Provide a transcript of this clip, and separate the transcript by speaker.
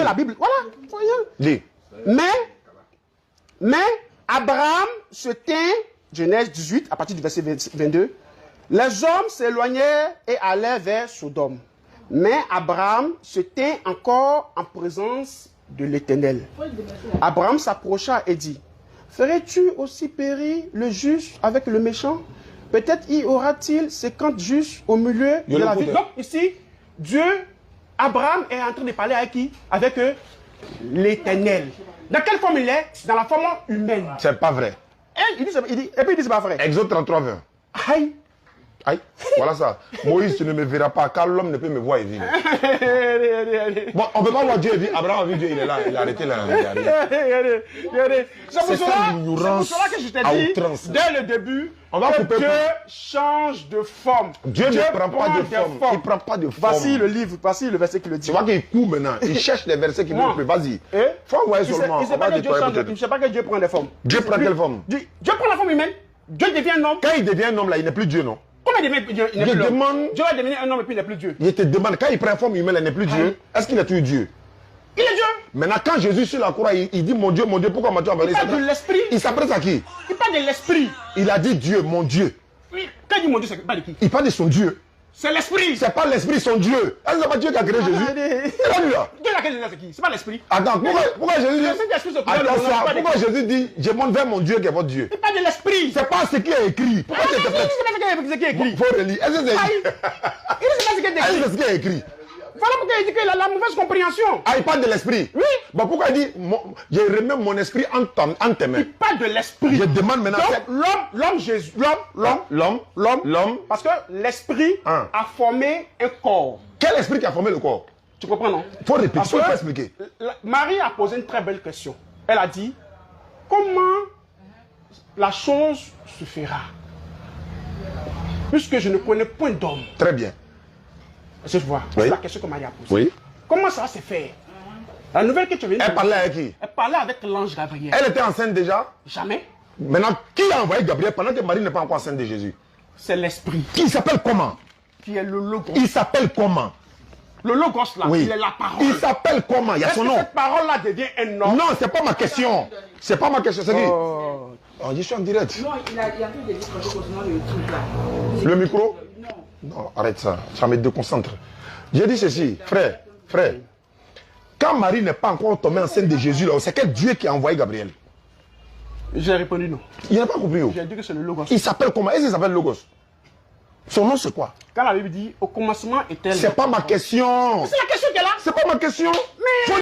Speaker 1: la Bible. Voilà.
Speaker 2: Dis.
Speaker 1: Mais Abraham se tint, Genèse 18, à partir du verset 22. Les hommes s'éloignèrent et allèrent vers Sodome. Mais Abraham se tint encore en présence de l'Éternel. Abraham s'approcha et dit, ferais-tu aussi périr le juste avec le méchant? Peut-être y aura-t-il 50 justes au milieu de la ville. Donc ici, Abraham est en train de parler avec qui? Avec l'Éternel. Dans quelle forme il est? Dans la forme humaine.
Speaker 2: C'est pas vrai.
Speaker 1: Et puis il dit c'est pas vrai.
Speaker 2: Exode 33, 20.
Speaker 1: Aïe.
Speaker 2: Aïe, voilà ça. Moïse, tu ne me verras pas, car l'homme ne peut me voir et vivre. Bon, on ne peut pas voir Dieu et vivre. Abraham a vu Dieu, il est là, il a arrêté là.
Speaker 1: C'est pour cela que je t'ai dit, dès le début, que Dieu change de forme.
Speaker 2: Dieu ne prend pas de forme. Il ne prend pas de forme.
Speaker 1: Voici le livre, voici le verset qui le dit.
Speaker 2: Tu vois qu'il court maintenant. Il cherche les versets qui nous plaisent. Vas-y. Faut envoyer seulement.
Speaker 1: Il ne sait pas que Dieu prend des formes.
Speaker 2: Dieu prend quelle forme?
Speaker 1: Dieu prend la forme humaine. Dieu devient un homme.
Speaker 2: Quand il devient un homme, là, il n'est plus Dieu, non?
Speaker 1: Comment il devient Dieu? Dieu va devenir un homme et puis il n'est plus Dieu.
Speaker 2: Il te demande, quand il prend forme humaine, il n'est plus Dieu. Est-ce qu'il est toujours Dieu?
Speaker 1: Il est Dieu.
Speaker 2: Maintenant, quand Jésus sur la croix, il dit mon Dieu, pourquoi m'as-tu envoyé?
Speaker 1: Il parle de l'esprit.
Speaker 2: Il s'adresse à qui?
Speaker 1: Il parle de l'esprit.
Speaker 2: Il a dit Dieu, mon Dieu.
Speaker 1: Oui. Quand il dit mon Dieu, c'est pas de qui?
Speaker 2: Il parle de son Dieu.
Speaker 1: C'est l'esprit.
Speaker 2: C'est pas l'esprit, son Dieu. Est-ce que c'est pas Dieu qui a créé Jésus? Il a lu là.
Speaker 1: Dieu qui a créé Jésus, c'est qui? C'est pas l'esprit.
Speaker 2: Attends, pourquoi Jésus dit? Pourquoi Jésus dit, je montre vers mon Dieu qui est votre Dieu?
Speaker 1: Il parle de l'esprit.
Speaker 2: C'est pas ce qui est écrit. Pourquoi tu te fais?
Speaker 1: C'est ce qui est écrit.
Speaker 2: Faut relire. Est-ce que c'est
Speaker 1: ce
Speaker 2: qui est écrit?
Speaker 1: Voilà pourquoi il dit qu'il a la mauvaise compréhension.
Speaker 2: Ah, il parle de l'esprit.
Speaker 1: Oui.
Speaker 2: Bon, pourquoi il dit, je remets mon esprit en tes mains?
Speaker 1: Il parle de l'esprit.
Speaker 2: Je demande maintenant.
Speaker 1: L'homme. Parce que l'esprit a formé un corps.
Speaker 2: Quel esprit qui a formé le corps?
Speaker 1: Tu comprends, non?
Speaker 2: Faut répéter, faut expliquer.
Speaker 1: Marie a posé une très belle question. Elle a dit, comment la chose se fera? Puisque je ne connais point d'homme.
Speaker 2: Très bien.
Speaker 1: Je vois.
Speaker 2: Oui.
Speaker 1: C'est la question que Marie a posée.
Speaker 2: Oui.
Speaker 1: Comment ça va se faire? La nouvelle que tu viens de
Speaker 2: Elle parlait avec qui?
Speaker 1: Elle parlait avec l'ange Gabriel.
Speaker 2: Elle était enceinte déjà?
Speaker 1: Jamais.
Speaker 2: Maintenant, qui a envoyé Gabriel pendant que Marie n'est pas encore enceinte de Jésus?
Speaker 1: C'est l'esprit.
Speaker 2: Qui s'appelle comment?
Speaker 1: Qui est le logos.
Speaker 2: Il s'appelle comment?
Speaker 1: Le logos là,
Speaker 2: oui.
Speaker 1: Il est la parole.
Speaker 2: Il s'appelle comment? Il y a son nom.
Speaker 1: Cette parole là devient un homme.
Speaker 2: Non, c'est pas ma question. C'est pas ma question. C'est qui? Oh, je suis en direct.
Speaker 3: Non, il a fait des discours concernant le truc là.
Speaker 2: Le micro?
Speaker 3: Non.
Speaker 2: Non, arrête ça. Ça me déconcentre. J'ai dit ceci, frère. Quand Marie n'est pas encore tombée enceinte de Jésus, c'est quel Dieu qui a envoyé Gabriel?
Speaker 1: J'ai répondu non.
Speaker 2: Il n'a pas compris.
Speaker 1: J'ai dit que c'est le logos.
Speaker 2: Il s'appelle comment? Est-ce qu'il s'appelle Logos? Son nom c'est quoi?
Speaker 1: Quand la Bible dit au commencement était.
Speaker 2: C'est pas ma question.
Speaker 1: C'est la question qu'elle a.
Speaker 2: C'est pas ma question. Mais